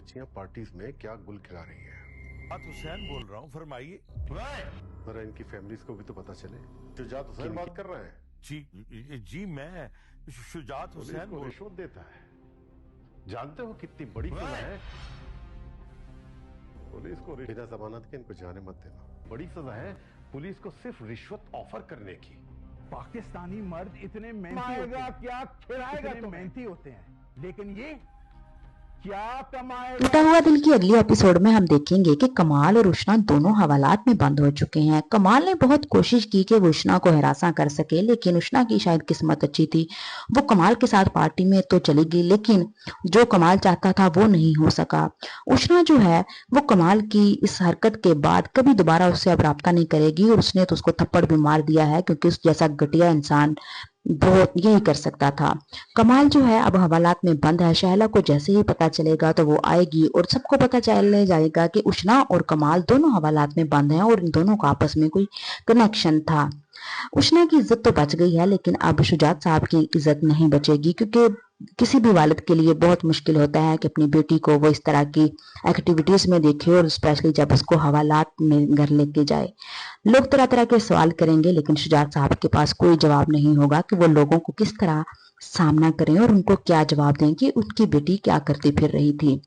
बच्चियां पार्टीज में क्या गुल खिला रही हैं। बात हुसैन बोल रहा हूँ, फरमाइए। जरा इनकी फैमिलीज को भी तो पता चले। शुजात हुसैन बात कर रहे हैं। जी मैं शुजात पुलिस हुसैन को रिश्वत देता है, जानते हो कितनी बड़ी सजा है। पुलिस को बिना जमानत के इनको जाने मत देना, बड़ी सजा है पुलिस को सिर्फ रिश्वत ऑफर करने की। पाकिस्तानी मर्द इतने मेहनती होते हैं, लेकिन ये क्या कमाएगा। टूटा हुआ दिल की अगली एपिसोड में हम देखेंगे कि कमाल और उष्णा दोनों हवालात में बंद हो चुके हैं। कमाल ने बहुत कोशिश की कि वो उष्णा को हरासा कर सके, लेकिन उष्णा की शायद किस्मत अच्छी थी। वो कमाल के साथ पार्टी में तो चली गई, लेकिन जो कमाल चाहता था वो नहीं हो सका। उष्णा जो है वो कमाल की इस हरकत के बाद कभी दोबारा उससे अब राब्ता नहीं करेगी, और उसने तो उसको थप्पड़ भी मार दिया है, क्योंकि उस जैसा घटिया इंसान वो यही कर सकता था। कमाल जो है अब हवालात में बंद है। शहला को जैसे ही पता चलेगा तो वो आएगी और सबको पता चल जाएगा कि उष्णा और कमाल दोनों हवालात में बंद हैं और इन दोनों का आपस में कोई कनेक्शन था। उष्णा की इज्जत तो बच गई है, लेकिन अब शुजात साहब की इज्जत नहीं बचेगी, क्योंकि किसी भी वालिद के लिए बहुत मुश्किल होता है कि अपनी बेटी को वो इस तरह की एक्टिविटीज में देखे, और स्पेशली जब उसको हवालात में घर लेके जाए। लोग तरह तरह के सवाल करेंगे, लेकिन शुजात साहब के पास कोई जवाब नहीं होगा कि वो लोगों को किस तरह सामना करें और उनको क्या जवाब दें कि उनकी बेटी क्या करती फिर रही थी।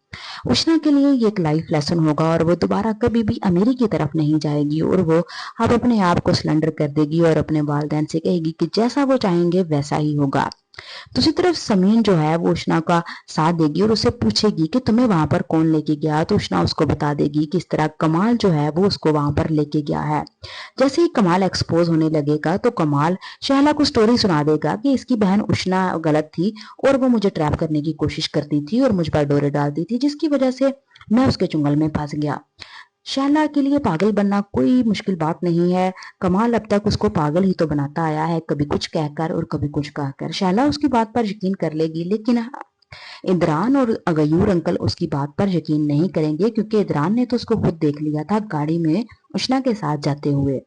उष्णा के लिए ये एक लाइफ लेसन होगा, और वो दोबारा कभी भी अमीरी की तरफ नहीं जाएगी, और वो अब अपने आप को सिलेंडर कर देगी और अपने वालिदैन से कहेगी कि जैसा वो चाहेंगे वैसा ही होगा। दूसरी तरफ समीन जो है वो उष्णा का साथ देगी और उसे पूछेगी कि तुम्हें वहां पर कौन लेके गया, तो उष्णा उसको बता देगी कि इस तरह कमाल जो है वो उसको वहां पर लेके गया है। जैसे ही कमाल एक्सपोज होने लगेगा तो कमाल शहला को स्टोरी सुना देगा कि इसकी बहन उष्णा गलत थी और वो मुझे ट्रैप करने की कोशिश करती थी और मुझ पर डोरे डालती थी, जिसकी वजह से मैं उसके चुंगल में फंस गया। शहला के लिए पागल बनना कोई मुश्किल बात नहीं है। कमाल अब तक उसको पागल ही तो बनाता आया है, कभी कुछ कहकर और कभी कुछ कहकर। शहला उसकी बात पर यकीन कर लेगी, लेकिन इदरान और गयूर अंकल उसकी बात पर यकीन नहीं करेंगे, क्योंकि इदरान ने तो उसको खुद देख लिया था गाड़ी में उष्णा के साथ जाते हुए।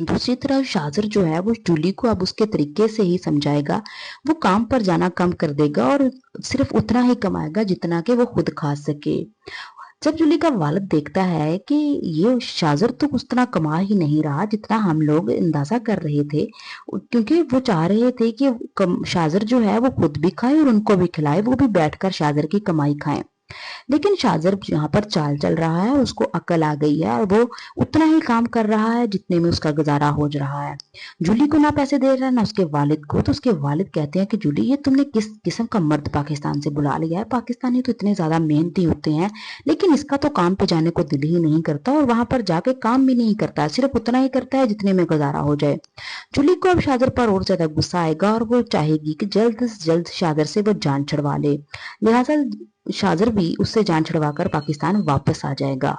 दूसरी तरफ शाजर जो है वो जूली को अब उसके तरीके से ही समझाएगा। वो काम पर जाना कम कर देगा और सिर्फ उतना ही कमाएगा जितना कि वो खुद खा सके। जब जूली का वालिद देखता है कि ये शाजर तो उतना कमा ही नहीं रहा जितना हम लोग अंदाजा कर रहे थे, क्योंकि वो चाह रहे थे कि शाजर जो है वो खुद भी खाए और उनको भी खिलाए, वो भी बैठकर शाजर की कमाई खाएं। लेकिन शाजर यहाँ पर चाल चल रहा है, उसको अकल आ गई है और वो उतना ही काम कर रहा है जितने में उसका गुजारा हो रहा है। जूली को ना पैसे दे रहा है ना उसके वालिद को, तो उसके वालिद कहते हैं कि जूली ये तुमने किस किस्म का मर्द पाकिस्तान से बुला लिया है। पाकिस्तानी तो इतने ज्यादा मेहनती होते हैं, लेकिन इसका तो काम पे जाने को दिल ही नहीं करता और वहां पर जाके काम भी नहीं करता, सिर्फ उतना ही करता है जितने में गुजारा हो जाए। जूली को अब शाजर पर और ज्यादा गुस्सा आएगा और वो चाहेगी कि जल्द से जल्द शाजर से वो जान छुड़वा ले, लिहाजा शाजर भी उससे जान छुड़वाकर पाकिस्तान वापस आ जाएगा।